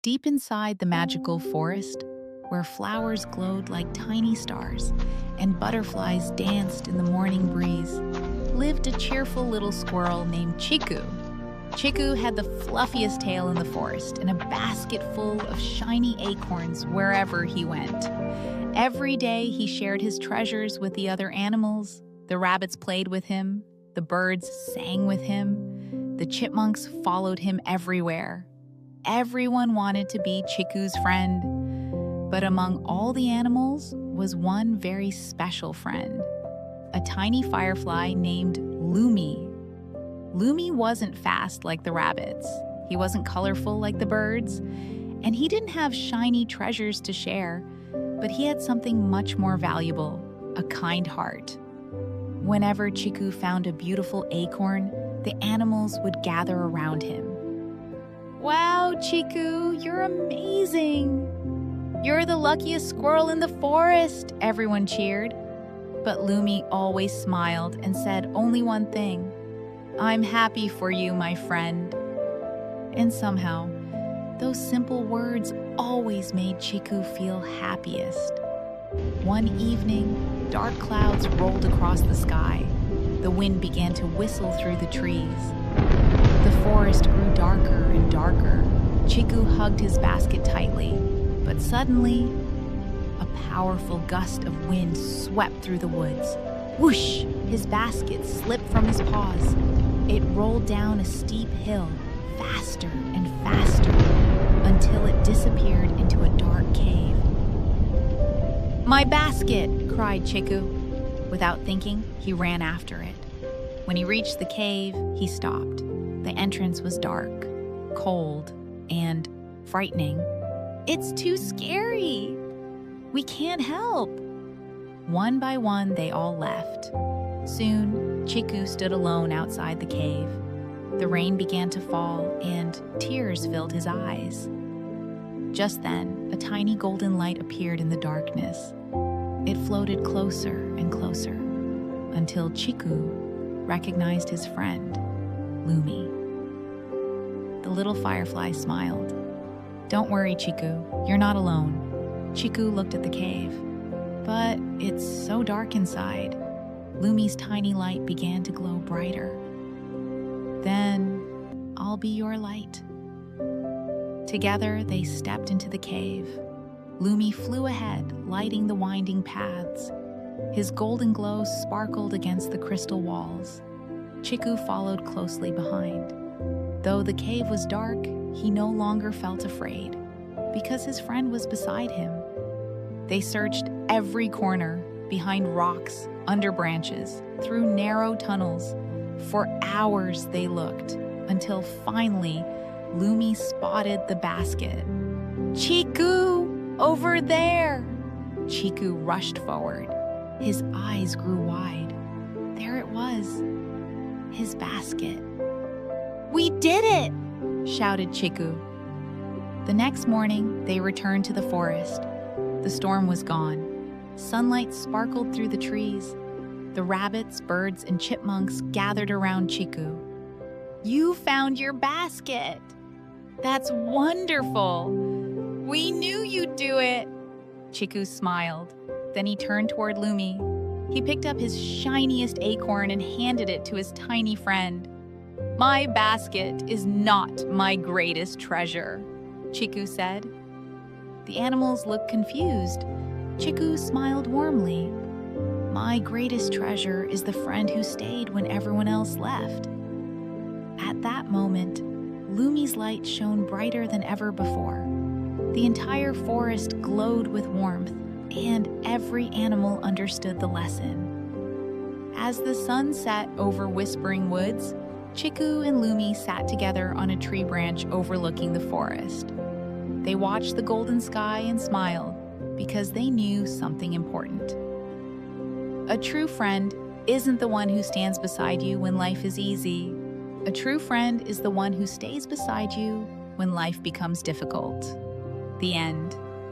Deep inside the magical forest, where flowers glowed like tiny stars and butterflies danced in the morning breeze, lived a cheerful little squirrel named Chikku. Chikku had the fluffiest tail in the forest and a basket full of shiny acorns wherever he went. Every day he shared his treasures with the other animals. The rabbits played with him, the birds sang with him, the chipmunks followed him everywhere. Everyone wanted to be Chikku's friend, but among all the animals was one very special friend, a tiny firefly named Lumi. Lumi wasn't fast like the rabbits, he wasn't colorful like the birds, and he didn't have shiny treasures to share, but he had something much more valuable, a kind heart. Whenever Chikku found a beautiful acorn, the animals would gather around him. "Wow, Chikku, you're amazing! You're the luckiest squirrel in the forest," everyone cheered. But Lumi always smiled and said only one thing: "I'm happy for you, my friend." And somehow, those simple words always made Chikku feel happiest. One evening, dark clouds rolled across the sky. The wind began to whistle through the trees. The forest grew darker and darker. Chikku hugged his basket tightly, but suddenly, a powerful gust of wind swept through the woods. Whoosh! His basket slipped from his paws. It rolled down a steep hill, faster and faster, until it disappeared into a dark cave. "My basket!" cried Chikku. Without thinking, he ran after it. When he reached the cave, he stopped. The entrance was dark, cold, and frightening. "It's too scary! We can't help!" One by one, they all left. Soon, Chikku stood alone outside the cave. The rain began to fall, and tears filled his eyes. Just then, a tiny golden light appeared in the darkness. It floated closer and closer, until Chikku recognized his friend, Lumi. The little firefly smiled. "Don't worry, Chikku, you're not alone." Chikku looked at the cave. "But it's so dark inside." Lumi's tiny light began to glow brighter. "Then I'll be your light." Together, they stepped into the cave. Lumi flew ahead, lighting the winding paths. His golden glow sparkled against the crystal walls. Chikku followed closely behind. Though the cave was dark, he no longer felt afraid, because his friend was beside him. They searched every corner, behind rocks, under branches, through narrow tunnels. For hours they looked, until finally, Lumi spotted the basket. "Chikku! Over there!" Chikku rushed forward. His eyes grew wide. There it was, his basket. "We did it!" shouted Chikku. The next morning, they returned to the forest. The storm was gone. Sunlight sparkled through the trees. The rabbits, birds, and chipmunks gathered around Chikku. "You found your basket! That's wonderful! We knew you'd do it!" Chikku smiled. Then he turned toward Lumi. He picked up his shiniest acorn and handed it to his tiny friend. "My basket is not my greatest treasure," Chikku said. The animals looked confused. Chikku smiled warmly. "My greatest treasure is the friend who stayed when everyone else left." At that moment, Lumi's light shone brighter than ever before. The entire forest glowed with warmth, and every animal understood the lesson. As the sun set over Whispering Woods, Chikku and Lumi sat together on a tree branch overlooking the forest. They watched the golden sky and smiled because they knew something important. A true friend isn't the one who stands beside you when life is easy. A true friend is the one who stays beside you when life becomes difficult. The end.